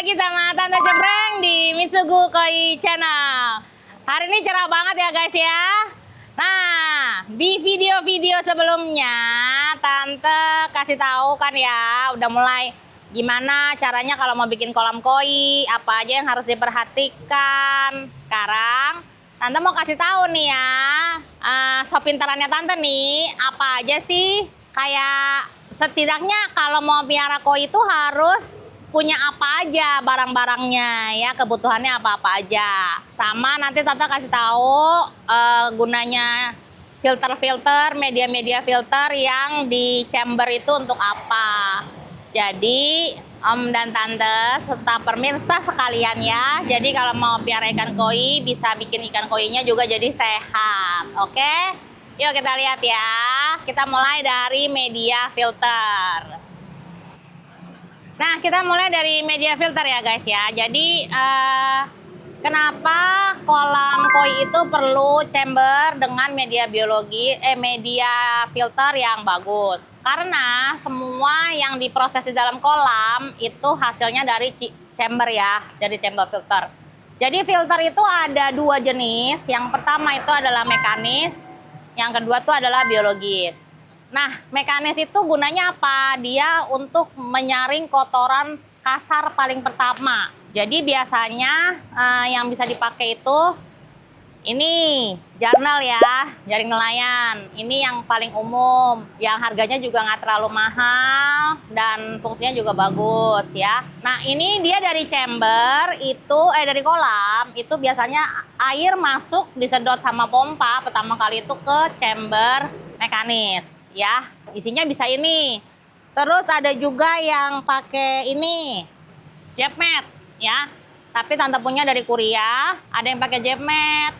lagi sama Tante Cempreng di Mitsugu Koi Channel. Hari ini cerah banget ya guys ya. Nah, di video-video sebelumnya Tante kasih tahu kan ya, udah mulai gimana caranya kalau mau bikin kolam koi, apa aja yang harus diperhatikan. Sekarang Tante mau kasih tahu nih ya, sepintarannya Tante nih, apa aja sih kayak setidaknya kalau mau piara koi itu harus punya apa aja barang-barangnya ya, kebutuhannya apa-apa aja. Sama nanti Tante kasih tahu gunanya filter-filter, media-media filter yang di chamber itu untuk apa. Jadi Om dan Tante serta pemirsa sekalian ya, jadi kalau mau piara ikan koi bisa bikin ikan koinya juga jadi sehat. Oke, yuk kita lihat ya. Kita mulai dari media filter. Nah, kita mulai dari media filter ya guys ya. Jadi kenapa kolam koi itu perlu chamber dengan media media filter yang bagus? Karena semua yang diproses di dalam kolam itu hasilnya dari chamber ya, dari chamber filter. Jadi filter itu ada dua jenis. Yang pertama itu adalah mekanis, yang kedua itu adalah biologis. Nah, mekanis itu gunanya apa? Dia untuk menyaring kotoran kasar paling pertama. Jadi biasanya yang bisa dipakai itu ini jurnal ya, jaring nelayan. Ini yang paling umum, yang harganya juga nggak terlalu mahal dan fungsinya juga bagus ya. Nah, ini dia dari chamber itu, dari kolam itu biasanya air masuk disedot sama pompa pertama kali itu ke chamber mekanis ya. Isinya bisa ini. Terus ada juga yang pakai ini Jepmet ya. Tapi Tante punya dari Korea. Ada yang pakai Jepmet.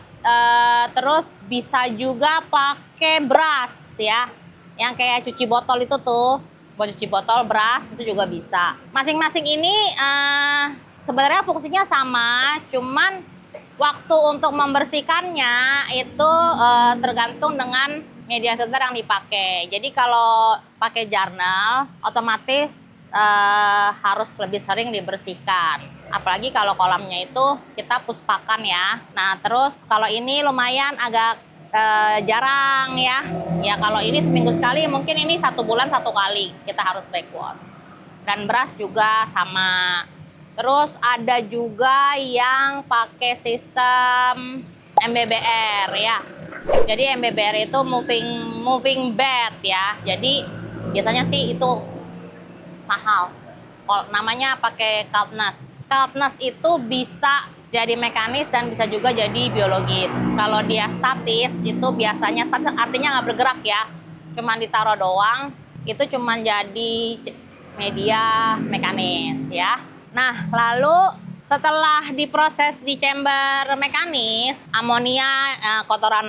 Terus bisa juga pakai brush ya. Yang kayak cuci botol itu tuh. Buat cuci botol brush itu juga bisa. Masing-masing ini sebenarnya fungsinya sama. Cuman waktu untuk membersihkannya itu tergantung dengan media filter yang dipakai. Jadi kalau pakai jurnal otomatis harus lebih sering dibersihkan. Apalagi kalau kolamnya itu kita puspakan ya. Nah, terus kalau ini lumayan agak jarang ya. Ya kalau ini seminggu sekali, mungkin ini 1 bulan 1 kali kita harus backwash. Dan brush juga sama. Terus ada juga yang pakai sistem MBBR ya. Jadi MBBR itu moving bed ya. Jadi biasanya sih itu mahal. Namanya pakai Kalpnas. Kalpnas itu bisa jadi mekanis dan bisa juga jadi biologis. Kalau dia statis itu biasanya statis artinya nggak bergerak ya. Cuman ditaruh doang. Itu cuman jadi media mekanis ya. Nah, lalu setelah diproses di chamber mekanis, amonia, kotoran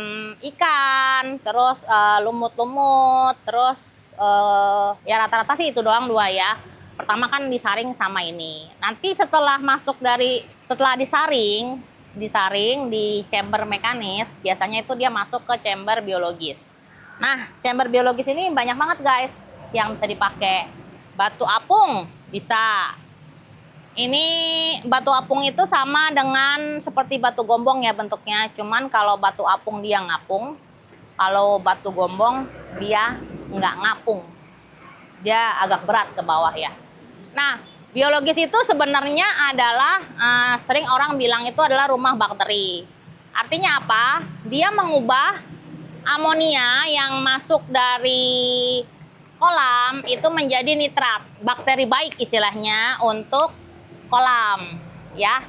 ikan, terus lumut-lumut, terus ya rata-rata sih itu doang 2 ya. Pertama kan disaring sama ini. Nanti setelah disaring di chamber mekanis, biasanya itu dia masuk ke chamber biologis. Nah, chamber biologis ini banyak banget guys yang bisa dipakai. Batu apung bisa. Ini batu apung itu sama dengan seperti batu gombong ya bentuknya. Cuman kalau batu apung dia ngapung, kalau batu gombong dia nggak ngapung. Dia agak berat ke bawah ya. Nah, biologis itu sebenarnya adalah sering orang bilang itu adalah rumah bakteri. Artinya apa? Dia mengubah amonia yang masuk dari kolam itu menjadi nitrat. Bakteri baik istilahnya untuk kolam ya.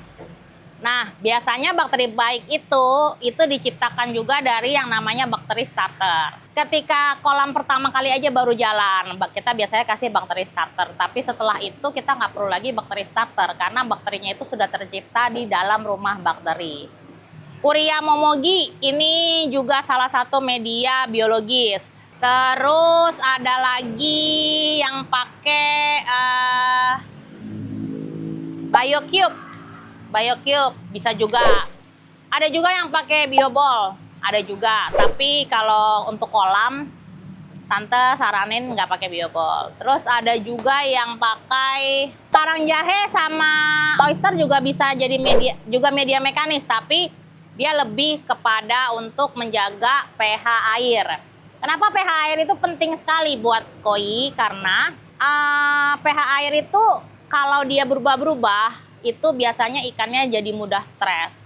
Nah, biasanya bakteri baik itu diciptakan juga dari yang namanya bakteri starter. Ketika kolam pertama kali aja baru jalan, kita biasanya kasih bakteri starter. Tapi setelah itu kita nggak perlu lagi bakteri starter karena bakterinya itu sudah tercipta di dalam rumah bakteri. Urea momogi ini juga salah satu media biologis. Terus ada lagi yang pakai BioCube bisa juga. Ada juga yang pakai biobol, ada juga. Tapi kalau untuk kolam Tante saranin nggak pakai biobol. Terus ada juga yang pakai karang jahe sama oyster juga bisa jadi media mekanis, tapi dia lebih kepada untuk menjaga pH air. Kenapa pH air itu penting sekali buat koi? Karena pH air itu kalau dia berubah-berubah, itu biasanya ikannya jadi mudah stres.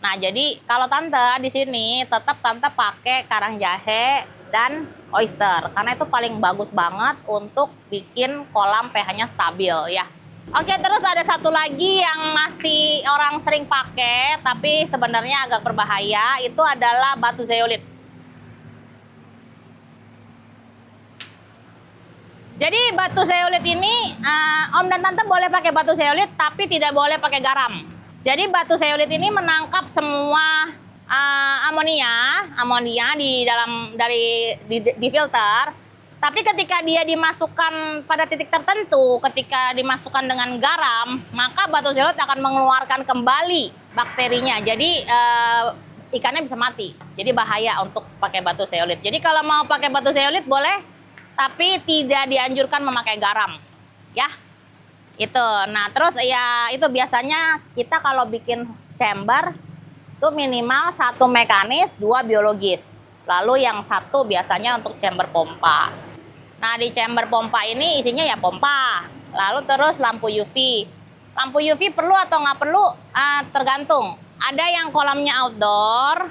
Nah, jadi kalau tante di sini tetap tante pakai karang jahe dan oyster karena itu paling bagus banget untuk bikin kolam pH-nya stabil ya. Oke, terus ada satu lagi yang masih orang sering pakai tapi sebenarnya agak berbahaya, itu adalah batu zeolit. Jadi batu zeolit ini Om dan Tante boleh pakai batu zeolit tapi tidak boleh pakai garam. Jadi batu zeolit ini menangkap semua amonia di filter. Tapi ketika dia dimasukkan pada titik tertentu, ketika dimasukkan dengan garam, maka batu zeolit akan mengeluarkan kembali bakterinya. Jadi ikannya bisa mati. Jadi bahaya untuk pakai batu zeolit. Jadi kalau mau pakai batu zeolit boleh, tapi tidak dianjurkan memakai garam. Ya. Itu. Nah, terus ya itu biasanya kita kalau bikin chamber itu minimal 1 mekanis, 2 biologis. Lalu yang 1 biasanya untuk chamber pompa. Nah, di chamber pompa ini isinya ya pompa. Lalu terus lampu UV. Lampu UV perlu atau nggak perlu? Tergantung. Ada yang kolamnya outdoor.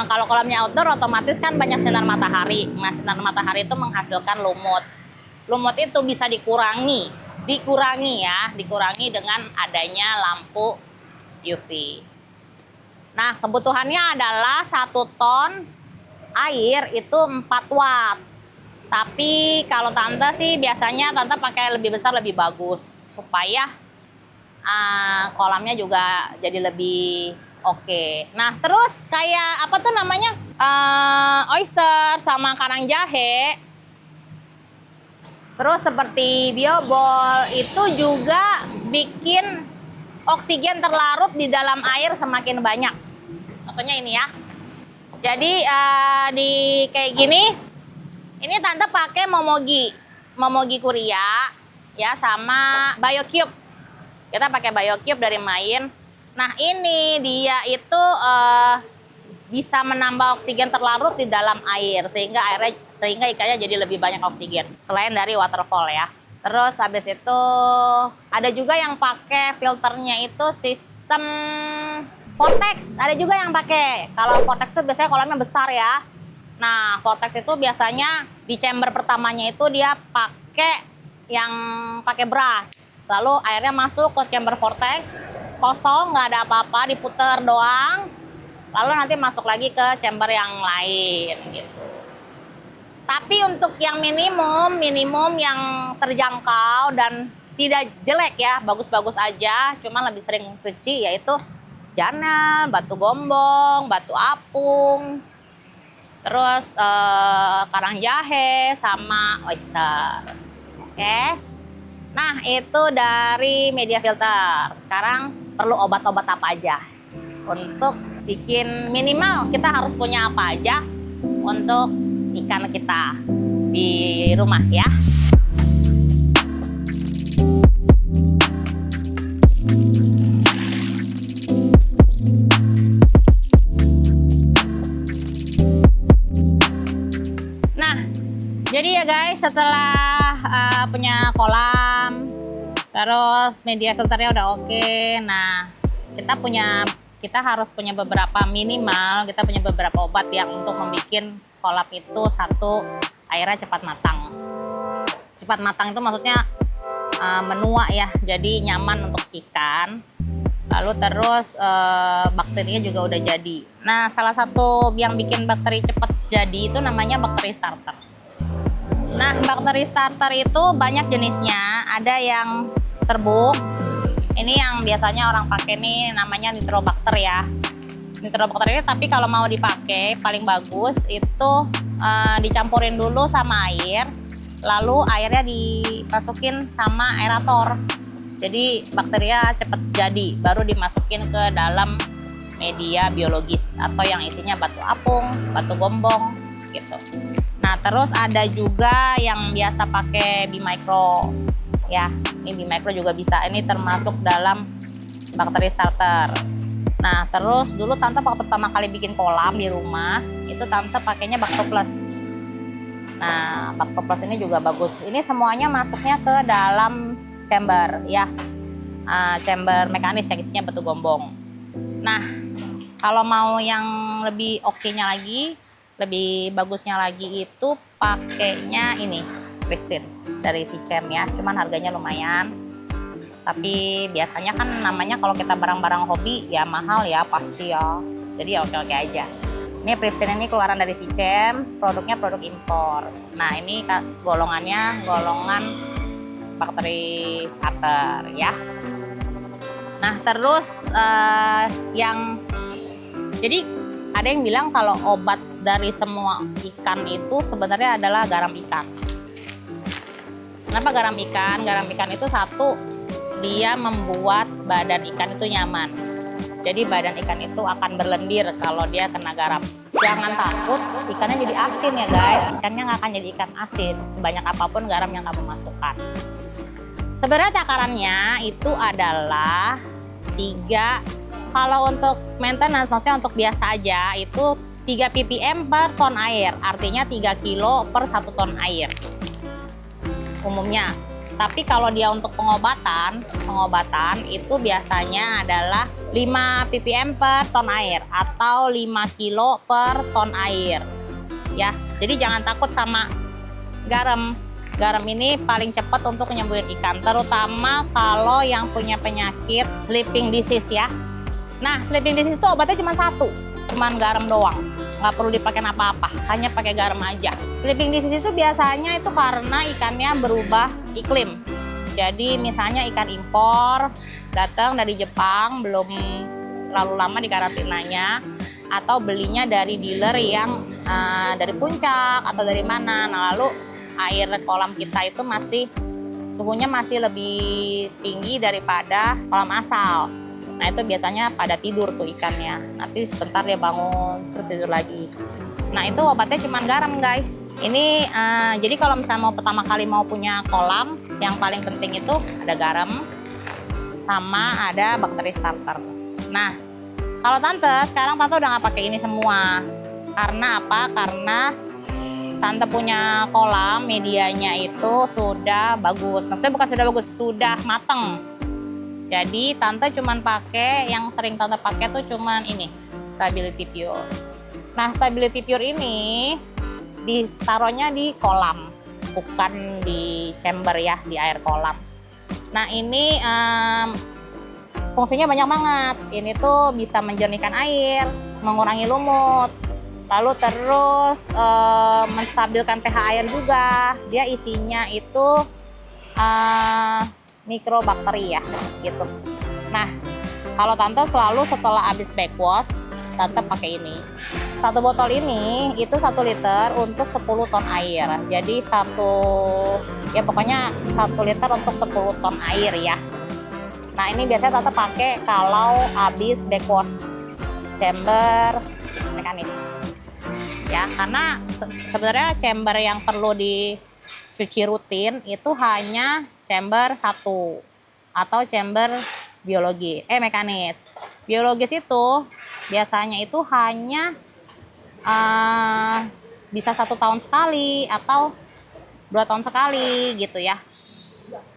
Kalau kolamnya outdoor otomatis kan banyak sinar matahari. Nah, sinar matahari itu menghasilkan lumut. Lumut itu bisa dikurangi dengan adanya lampu UV. Nah, kebutuhannya adalah 1 ton air itu 4 watt. Tapi kalau tante sih biasanya tante pakai lebih besar lebih bagus supaya kolamnya juga jadi lebih oke. Nah, terus kayak apa tuh namanya? Oyster sama karang jahe. Terus seperti biobol itu juga bikin oksigen terlarut di dalam air semakin banyak. Contohnya ini ya. Jadi di kayak gini, ini tante pakai Momogi Korea ya sama BioCube. Kita pakai BioCube dari Main. Nah, ini dia itu bisa menambah oksigen terlarut di dalam air sehingga ikannya jadi lebih banyak oksigen selain dari waterfall ya. Terus habis itu ada juga yang pakai filternya itu sistem Vortex. Ada juga yang pakai. Kalau Vortex itu biasanya kolamnya besar ya. Nah, Vortex itu biasanya di chamber pertamanya itu dia pakai yang pakai brush. Lalu airnya masuk ke chamber Vortex, kosong, nggak ada apa-apa, diputer doang. Lalu nanti masuk lagi ke chamber yang lain gitu. Tapi untuk yang minimum yang terjangkau dan tidak jelek ya, bagus-bagus aja, cuma lebih sering suci yaitu janel, batu gombong, batu apung, terus karang jahe sama oyster. Oke. Nah, itu dari media filter. Sekarang perlu obat-obat apa aja? Untuk bikin minimal kita harus punya apa aja untuk ikan kita di rumah ya. Nah, jadi ya guys, setelah punya kolam, terus media filternya udah oke. Nah, kita harus punya beberapa kita punya beberapa obat yang untuk membuat kolam itu satu, airnya cepat matang. Cepat matang itu maksudnya menua ya, jadi nyaman untuk ikan. Lalu terus bakterinya juga udah jadi. Nah, salah satu yang bikin bakteri cepat jadi itu namanya bakteri starter. Nah, bakteri starter itu banyak jenisnya. Ada yang serbuk. Ini yang biasanya orang pakai nih namanya nitrobakter ya. Nitrobakter ini tapi kalau mau dipakai paling bagus itu dicampurin dulu sama air, lalu airnya dimasukin sama aerator. Jadi bakterinya cepet jadi, baru dimasukin ke dalam media biologis atau yang isinya batu apung, batu gombong, gitu. Nah, terus ada juga yang biasa pakai B-micro ya. Ini B-micro juga bisa. Ini termasuk dalam bakteri starter. Nah, terus dulu tante waktu pertama kali bikin kolam di rumah, itu tante pakainya Bactoplus. Nah, Bactoplus ini juga bagus. Ini semuanya masuknya ke dalam chamber ya. Chamber mekanis yang isinya batu gombong. Nah, kalau mau yang lebih oke-nya lagi, lebih bagusnya lagi itu pakainya ini, Pristine dari Sicem ya. Cuman harganya lumayan. Tapi biasanya kan namanya kalau kita barang-barang hobi ya mahal ya pasti ya. Jadi ya oke-oke aja. Ini Pristine ini keluaran dari Sicem, produknya produk impor. Nah, ini golongannya golongan bakteri starter ya. Nah, terus jadi ada yang bilang kalau obat dari semua ikan itu sebenarnya adalah garam ikan. Kenapa garam ikan? Garam ikan itu satu, dia membuat badan ikan itu nyaman. Jadi badan ikan itu akan berlendir kalau dia kena garam. Jangan takut ikannya jadi asin ya guys. Ikannya nggak akan jadi ikan asin sebanyak apapun garam yang kamu masukkan. Sebenarnya takarannya itu adalah 3. Kalau untuk maintenance, maksudnya untuk biasa aja, itu 3 ppm per ton air. Artinya 3 kilo per 1 ton air. Umumnya. Tapi kalau dia untuk pengobatan itu biasanya adalah 5 ppm per ton air atau 5 kilo per ton air. Ya, jadi jangan takut sama garam. Garam ini paling cepat untuk menyembuhin ikan, terutama kalau yang punya penyakit sleeping disease ya. Nah, sleeping disease itu obatnya cuma satu, cuma garam doang. Nggak perlu dipakai apa-apa, hanya pakai garam aja. Sleeping disease itu biasanya itu karena ikannya berubah iklim. Jadi misalnya ikan impor datang dari Jepang, belum terlalu lama di karantinanya, atau belinya dari dealer yang dari puncak atau dari mana. Nah, lalu air kolam kita itu suhunya masih lebih tinggi daripada kolam asal. Nah, itu biasanya pada tidur tuh ikannya. Nanti sebentar dia bangun, terus tidur lagi. Nah, itu obatnya cuma garam guys. Ini jadi kalau misalnya mau pertama kali mau punya kolam, yang paling penting itu ada garam sama ada bakteri starter. Nah, kalau sekarang tante udah nggak pakai ini semua. Karena apa? Karena tante punya kolam, medianya itu sudah bagus. Maksudnya bukan sudah bagus, sudah mateng. Jadi tante cuman pakai, yang sering tante pakai tuh cuman ini, Stability Pure. Nah, Stability Pure ini ditaruhnya di kolam, bukan di chamber ya, di air kolam. Nah, ini fungsinya banyak banget. Ini tuh bisa menjernihkan air, mengurangi lumut, lalu terus menstabilkan pH air juga. Dia isinya itu mikrobakteri ya, gitu. Nah, kalau tante selalu setelah habis backwash, tante pakai ini. Satu botol ini itu 1 liter untuk 10 ton air. Jadi pokoknya 1 liter untuk 10 ton air ya. Nah, ini biasanya tante pakai kalau habis backwash chamber mekanis. Ya, karena sebenarnya chamber yang perlu dicuci rutin itu hanya chamber 1 atau chamber mekanis. Biologis itu biasanya itu hanya bisa 1 tahun sekali atau 2 tahun sekali gitu ya.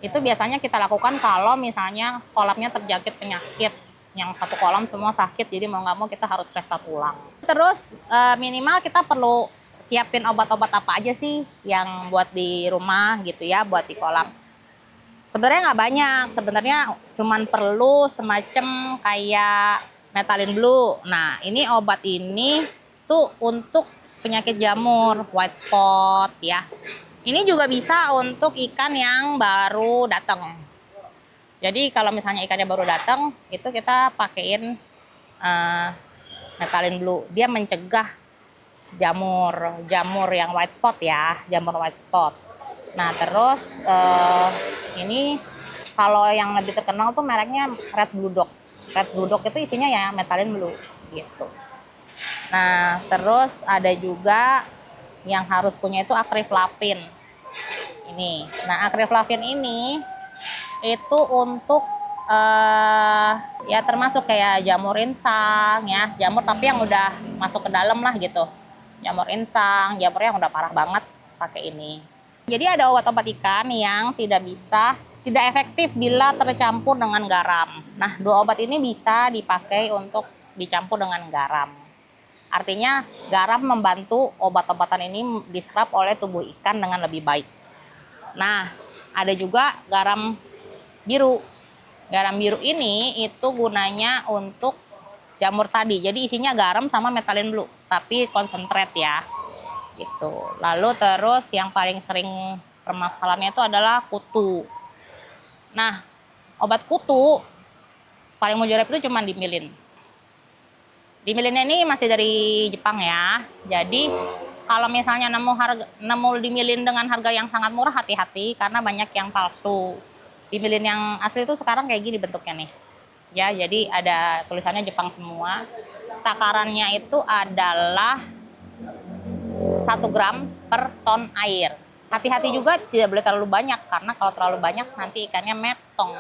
Itu biasanya kita lakukan kalau misalnya kolamnya terjangkit penyakit yang satu kolam semua sakit, jadi mau nggak mau kita harus restart ulang. Terus minimal kita perlu siapin obat-obat apa aja sih yang buat di rumah gitu ya, buat di kolam. Sebenarnya nggak banyak, sebenarnya cuman perlu semacam kayak Methylene Blue. Nah, ini obat ini tuh untuk penyakit jamur, white spot ya. Ini juga bisa untuk ikan yang baru datang. Jadi kalau misalnya ikannya baru datang, itu kita pakein Methylene Blue. Dia mencegah jamur yang white spot ya, jamur white spot. Nah, terus ini kalau yang lebih terkenal tuh mereknya Red Blue Dog. Red Blue Dog itu isinya ya Methylene Blue gitu. Nah, terus ada juga yang harus punya itu akriflavin. Ini. Nah, akriflavin ini itu untuk ya termasuk kayak jamur insang ya, jamur tapi yang udah masuk ke dalam lah gitu. Jamur insang, jamur yang udah parah banget pakai ini. Jadi ada obat-obat ikan yang tidak efektif bila tercampur dengan garam. Nah, dua obat ini bisa dipakai untuk dicampur dengan garam. Artinya garam membantu obat-obatan ini diserap oleh tubuh ikan dengan lebih baik. Nah, ada juga garam biru. Garam biru ini itu gunanya untuk jamur tadi. Jadi isinya garam sama methylen blue, tapi konsentrat ya. Gitu. Lalu terus yang paling sering permasalahannya itu adalah kutu. Nah, obat kutu paling mujarab itu cuma dimilin. Dimilinnya ini masih dari Jepang ya. Jadi kalau misalnya nemu dimilin dengan harga yang sangat murah, hati-hati karena banyak yang palsu. Dimilin yang asli itu sekarang kayak gini bentuknya nih. Ya, jadi ada tulisannya Jepang semua. Takarannya itu adalah 1 gram per ton air. Hati-hati juga tidak boleh terlalu banyak, karena kalau terlalu banyak nanti ikannya metong.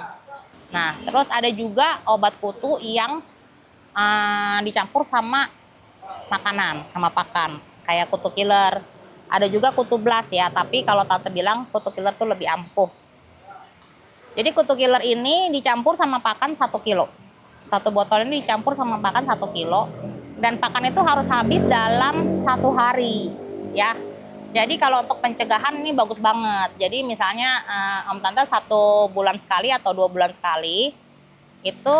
Nah, terus ada juga obat kutu yang dicampur sama makanan, sama pakan. Kayak kutu killer. Ada juga kutu blast ya, tapi kalau tante bilang kutu killer tuh lebih ampuh. Jadi kutu killer ini dicampur sama pakan 1 kilo. 1 botol ini dicampur sama pakan 1 kilo. Dan pakan itu harus habis dalam 1 hari. Ya, jadi kalau untuk pencegahan ini bagus banget. Jadi misalnya Om Tante 1 bulan sekali atau 2 bulan sekali itu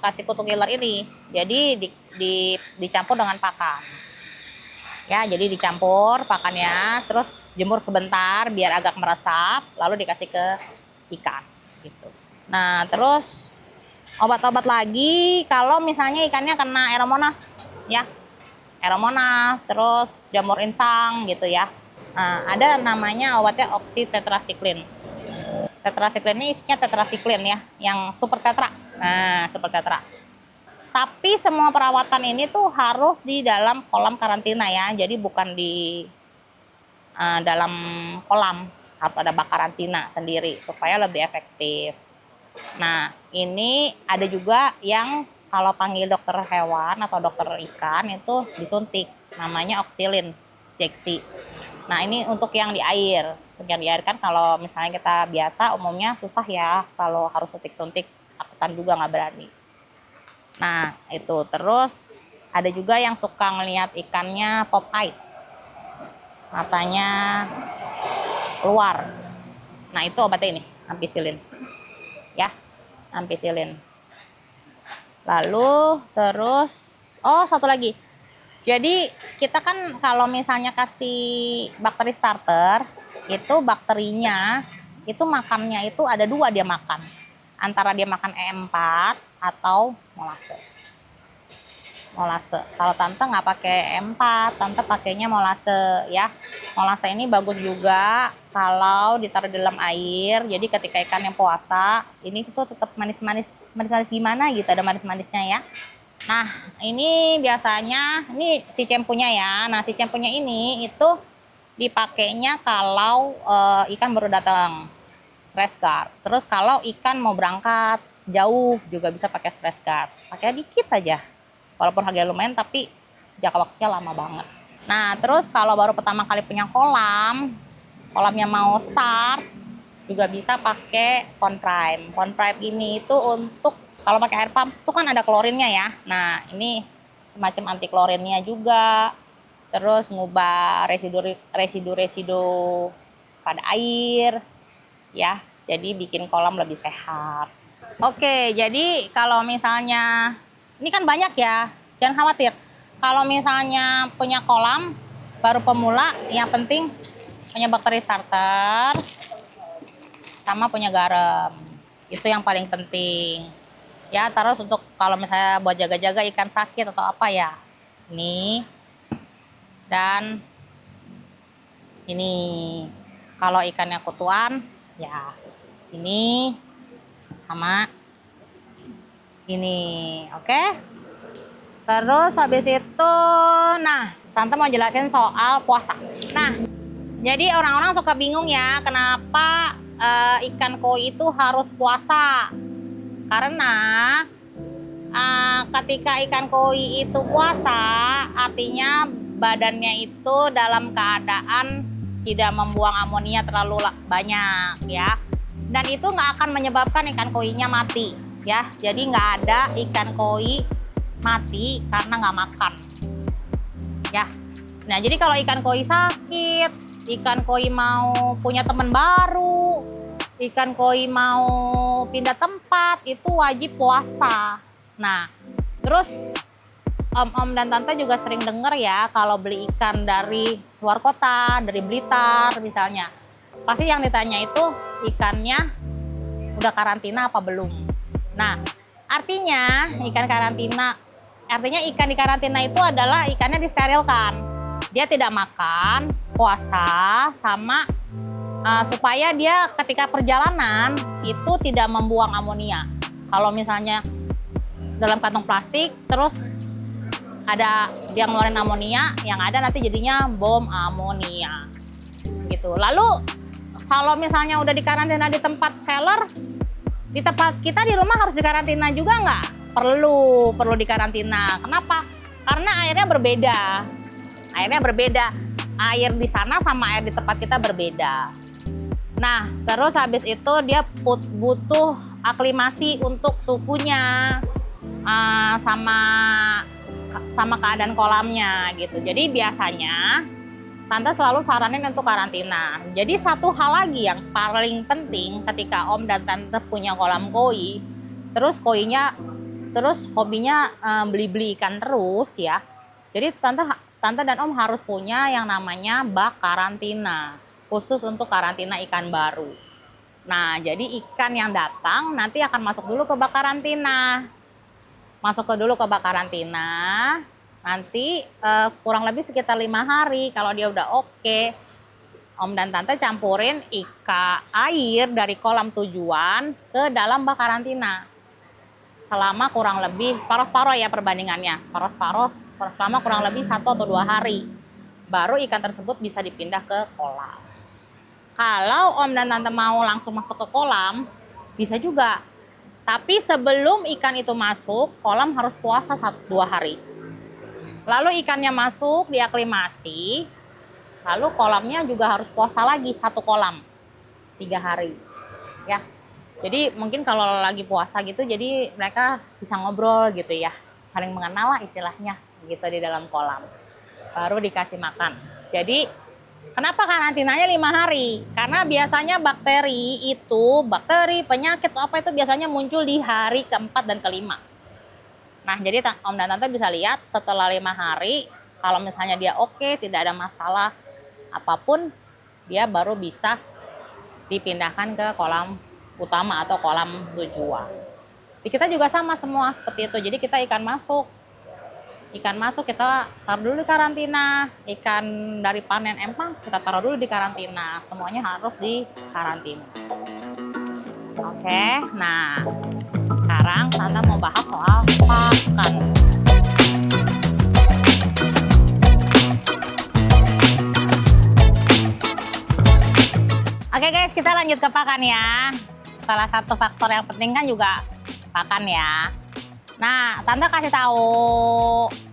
kasih kutu killer ini. Jadi dicampur dengan pakan. Ya, jadi dicampur pakannya, terus jemur sebentar biar agak meresap, lalu dikasih ke ikan gitu. Nah, terus obat-obat lagi kalau misalnya ikannya kena Aeromonas ya. Aeromonas, terus jamur insang gitu ya. Nah, ada namanya obatnya oxytetracycline. Tetracycline ini isinya tetracycline ya, yang super tetra. Nah, super tetra. Tapi semua perawatan ini tuh harus di dalam kolam karantina ya. Jadi bukan di dalam kolam, harus ada bak karantina sendiri supaya lebih efektif. Nah, ini ada juga yang kalau panggil dokter hewan atau dokter ikan itu disuntik, namanya oxylin injeksi. Nah, ini untuk yang di air. Untuk yang di air kan kalau misalnya kita biasa umumnya susah ya kalau harus suntik-suntik, takutan juga nggak berani. Nah, itu terus ada juga yang suka ngelihat ikannya pop eye, matanya keluar. Nah, itu obatnya ini, ampicillin. Ya, ampicillin. Lalu terus satu lagi. Jadi kita kan kalau misalnya kasih bakteri starter, itu bakterinya itu makannya itu ada 2 dia makan. Antara dia makan E4 atau molase. Molase. Kalau tante nggak pakai E4, tante pakainya molase ya. Molase ini bagus juga kalau ditaruh di dalam air. Jadi ketika ikan yang puasa, ini tuh tetap manis-manis gimana gitu, ada manis-manisnya ya. Nah, ini biasanya ini si cempunya ya. Nah, si cempunya ini itu dipakainya kalau ikan baru datang, stress guard. Terus kalau ikan mau berangkat jauh juga bisa pakai stress guard. Pakai dikit aja. Walaupun harganya lumayan tapi jangka waktunya lama banget. Nah, terus kalau baru pertama kali punya kolamnya mau start, juga bisa pakai Conprime. Conprime ini itu untuk kalau pakai air pump itu kan ada klorinnya ya. Nah, ini semacam anti klorinnya juga. Terus ngubah residu-residu pada air ya. Jadi bikin kolam lebih sehat. Oke, jadi kalau misalnya ini kan banyak ya, jangan khawatir. Kalau misalnya punya kolam baru pemula, yang penting punya bakteri starter sama punya garam. Itu yang paling penting. Ya, terus untuk kalau misalnya buat jaga-jaga ikan sakit atau apa ya. Ini dan ini. Kalau ikannya kutuan ya ini sama ini, oke. Terus habis itu, nah Tante mau jelasin soal puasa. Nah, jadi orang-orang suka bingung ya, kenapa ikan koi itu harus puasa. Karena ketika ikan koi itu puasa, artinya badannya itu dalam keadaan tidak membuang amonia terlalu banyak ya. Dan itu nggak akan menyebabkan ikan koinya mati ya. Jadi nggak ada ikan koi mati karena nggak makan ya. Nah jadi kalau ikan koi sakit, ikan koi mau punya teman baru, ikan koi mau pindah tempat, itu wajib puasa. Nah terus om-om dan tante juga sering dengar ya, kalau beli ikan dari luar kota, dari Blitar misalnya, pasti yang ditanya itu ikannya udah karantina apa belum. Nah, artinya ikan di karantina itu adalah ikannya disterilkan. Dia tidak makan, puasa, sama supaya dia ketika perjalanan itu tidak membuang amonia. Kalau misalnya dalam kantong plastik terus ada dia ngeluarin amonia, yang ada nanti jadinya bom amonia gitu. Lalu kalau misalnya udah dikarantina di tempat seller, di tempat kita di rumah harus dikarantina juga nggak? Perlu dikarantina. Kenapa? Karena airnya berbeda. Air di sana sama air di tempat kita berbeda. Nah terus habis itu dia butuh aklimasi untuk suhunya sama keadaan kolamnya gitu. Jadi biasanya tante selalu saranin untuk karantina. Jadi satu hal lagi yang paling penting ketika om dan tante punya kolam koi, terus hobinya beli-beli ikan terus ya. Jadi tante dan om harus punya yang namanya bak karantina, khusus untuk karantina ikan baru. Nah jadi ikan yang datang nanti akan masuk dulu ke bak karantina. Nanti kurang lebih sekitar 5 hari. Kalau dia udah oke, om dan tante campurin air dari kolam tujuan ke dalam bak karantina selama kurang lebih separuh-separuh ya perbandingannya, separuh-separuh selama kurang lebih 1 atau 2 hari, baru ikan tersebut bisa dipindah ke kolam. Kalau om dan tante mau langsung masuk ke kolam bisa juga. Tapi sebelum ikan itu masuk, kolam harus puasa 1-2 hari. Lalu ikannya masuk, diaklimasi, lalu kolamnya juga harus puasa lagi 1 kolam, 3 hari. Ya, jadi mungkin kalau lagi puasa gitu, jadi mereka bisa ngobrol gitu ya, saling mengenal lah istilahnya gitu di dalam kolam. Baru dikasih makan. Jadi kenapa karantinanya 5 hari? Karena biasanya bakteri, penyakit apa itu biasanya muncul di hari keempat dan kelima. Nah, jadi om dan tante bisa lihat setelah 5 hari, kalau misalnya dia oke, tidak ada masalah apapun, dia baru bisa dipindahkan ke kolam utama atau kolam tujuan. Di kita juga sama semua seperti itu. Jadi kita ikan masuk kita taruh dulu di karantina, ikan dari panen empang kita taruh dulu di karantina, semuanya harus di karantina. Oke, nah sekarang tante mau bahas soal pakan. Oke guys, kita lanjut ke pakan ya. Salah satu faktor yang penting kan juga pakan ya. Nah, tante kasih tahu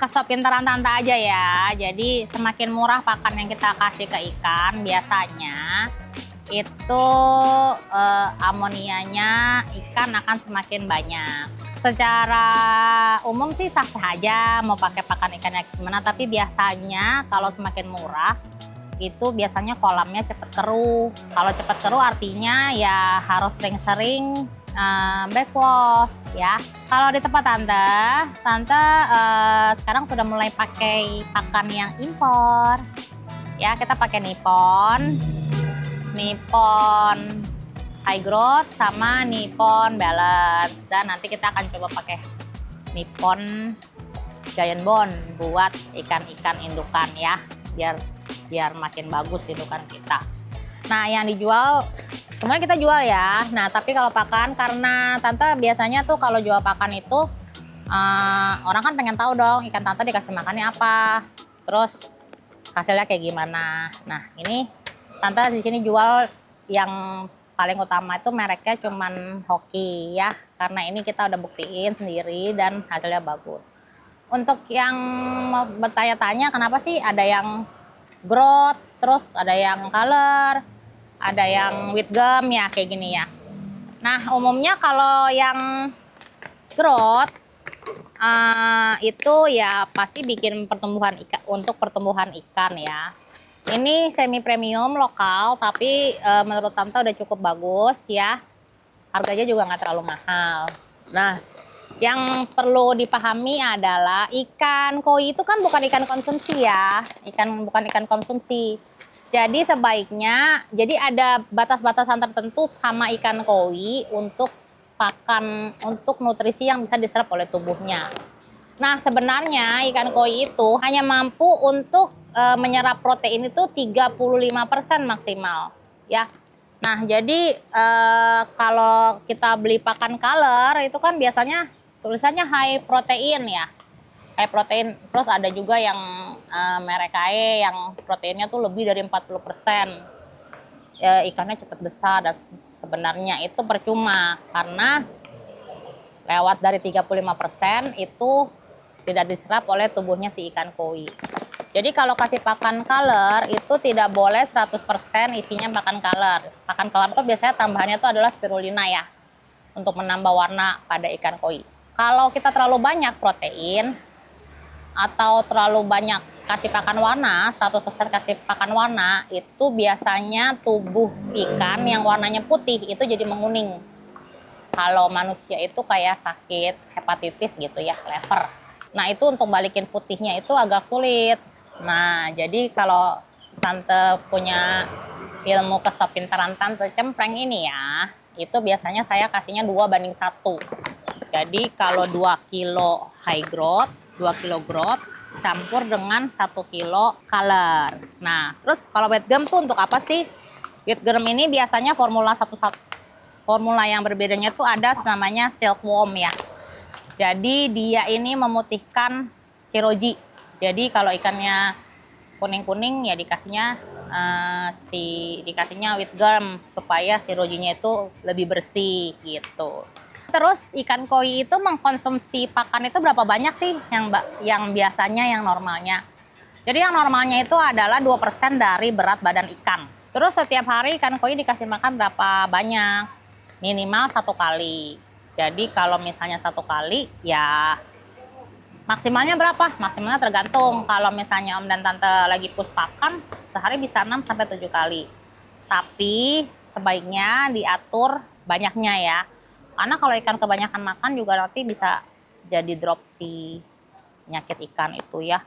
kesepintaran tante aja ya. Jadi semakin murah pakan yang kita kasih ke ikan, biasanya itu amonianya ikan akan semakin banyak. Secara umum sih sah-sah aja mau pakai pakan ikannya gimana, tapi biasanya kalau semakin murah itu biasanya kolamnya cepet keruh. Kalau cepet keruh artinya ya harus sering-sering backwash ya. Kalau di tempat tante sekarang sudah mulai pakai pakan yang impor ya. Kita pakai Nippon High Growth sama Nippon Balance, dan nanti kita akan coba pakai Nippon Giant Bone buat ikan-ikan indukan ya, biar makin bagus indukan kita. Nah, yang dijual semuanya kita jual ya. Nah, tapi kalau pakan, karena tante biasanya tuh kalau jual pakan itu orang kan pengen tahu dong ikan tante dikasih makannya apa. Terus hasilnya kayak gimana. Nah, ini Tante di sini jual yang paling utama itu mereknya cuman Hoki ya. Karena ini kita udah buktiin sendiri dan hasilnya bagus. Untuk yang mau bertanya-tanya kenapa sih ada yang growth, terus ada yang color, ada yang with gum ya kayak gini ya. Nah, umumnya kalau yang growth itu ya pasti bikin pertumbuhan ikan untuk pertumbuhan ikan ya. Ini semi premium lokal tapi menurut Tante udah cukup bagus ya. Harganya juga nggak terlalu mahal. Nah, yang perlu dipahami adalah ikan koi itu kan bukan ikan konsumsi ya. Bukan ikan konsumsi. Jadi sebaiknya ada batas-batasan tertentu sama ikan koi untuk pakan, untuk nutrisi yang bisa diserap oleh tubuhnya. Nah, sebenarnya ikan koi itu hanya mampu untuk menyerap protein itu 35% maksimal ya. Nah, jadi kalau kita beli pakan color itu kan biasanya tulisannya high protein ya. High protein, terus ada juga yang merek KE yang proteinnya tuh lebih dari 40%. Ikannya cepat besar dan sebenarnya itu percuma karena lewat dari 35% itu tidak diserap oleh tubuhnya si ikan koi. Jadi kalau kasih pakan color itu tidak boleh 100% isinya pakan color. Pakan color itu biasanya tambahannya itu adalah spirulina ya, untuk menambah warna pada ikan koi. Kalau kita terlalu banyak protein atau terlalu banyak kasih pakan warna, 100% kasih pakan warna, itu biasanya tubuh ikan yang warnanya putih itu jadi menguning. Kalau manusia itu kayak sakit hepatitis gitu ya, lever. Nah, itu untuk balikin putihnya itu agak sulit. Nah, jadi kalau Tante punya ilmu kesepintaran Tante cempreng ini ya, itu biasanya saya kasihnya 2:1. Jadi kalau 2 kilo high growth, 2 kilo growth, campur dengan 1 kilo color. Nah, terus kalau wet gum tuh untuk apa sih? Wet gum ini biasanya formula yang berbedanya tuh ada namanya silkworm ya. Jadi dia ini memutihkan siroji. Jadi kalau ikannya kuning-kuning ya dikasihnya dikasihnya wet gum supaya sirojinya itu lebih bersih gitu. Terus ikan koi itu mengkonsumsi pakan itu berapa banyak sih yang biasanya yang normalnya? Jadi yang normalnya itu adalah 2% dari berat badan ikan. Terus setiap hari ikan koi dikasih makan berapa banyak? Minimal 1 kali. Jadi kalau misalnya 1 kali ya maksimalnya berapa? Maksimalnya tergantung. Kalau misalnya Om dan Tante lagi push pakan, sehari bisa 6-7 kali. Tapi sebaiknya diatur banyaknya ya. Karena kalau ikan kebanyakan makan juga nanti bisa jadi dropsy, penyakit ikan itu ya.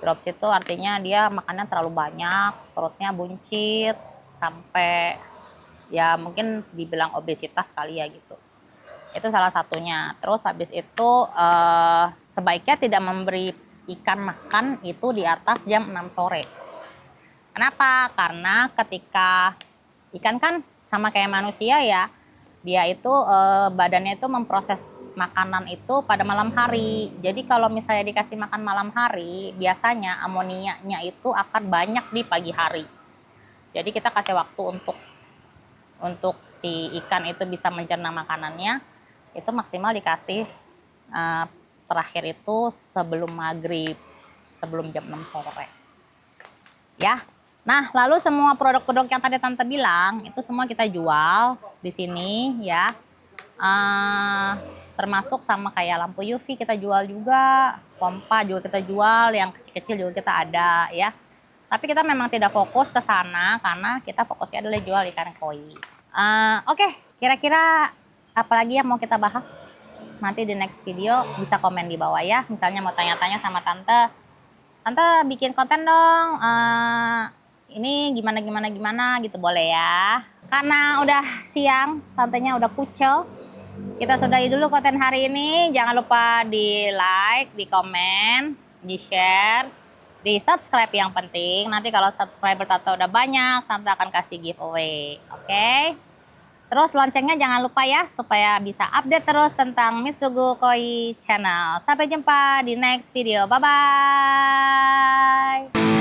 Dropsy itu artinya dia makannya terlalu banyak, perutnya buncit, sampai ya mungkin dibilang obesitas kali ya gitu. Itu salah satunya. Terus habis itu sebaiknya tidak memberi ikan makan itu di atas jam 6 sore. Kenapa? Karena ketika ikan kan sama kayak manusia ya, dia itu badannya itu memproses makanan itu pada malam hari. Jadi kalau misalnya dikasih makan malam hari, biasanya amoniaknya itu akan banyak di pagi hari. Jadi kita kasih waktu untuk si ikan itu bisa mencerna makanannya, itu maksimal dikasih terakhir itu sebelum maghrib, sebelum jam 6 sore. Ya. Nah, lalu semua produk-produk yang tadi Tante bilang itu semua kita jual di sini ya. Termasuk sama kayak lampu UV kita jual juga, pompa juga kita jual, yang kecil-kecil juga kita ada ya. Tapi kita memang tidak fokus ke sana karena kita fokusnya adalah jual ikan koi. Oke, kira-kira apalagi yang mau kita bahas nanti di next video bisa komen di bawah ya. Misalnya mau tanya-tanya sama Tante bikin konten dong. Ini gimana gitu boleh ya. Karena udah siang, Tantenya udah kucel. Kita sudahi dulu konten hari ini. Jangan lupa di like, di komen, di share, di subscribe yang penting. Nanti kalau subscriber Tante udah banyak, Tante akan kasih giveaway. Oke? Terus loncengnya jangan lupa ya, supaya bisa update terus tentang Mitsugu Koi Channel. Sampai jumpa di next video. Bye-bye. Bye.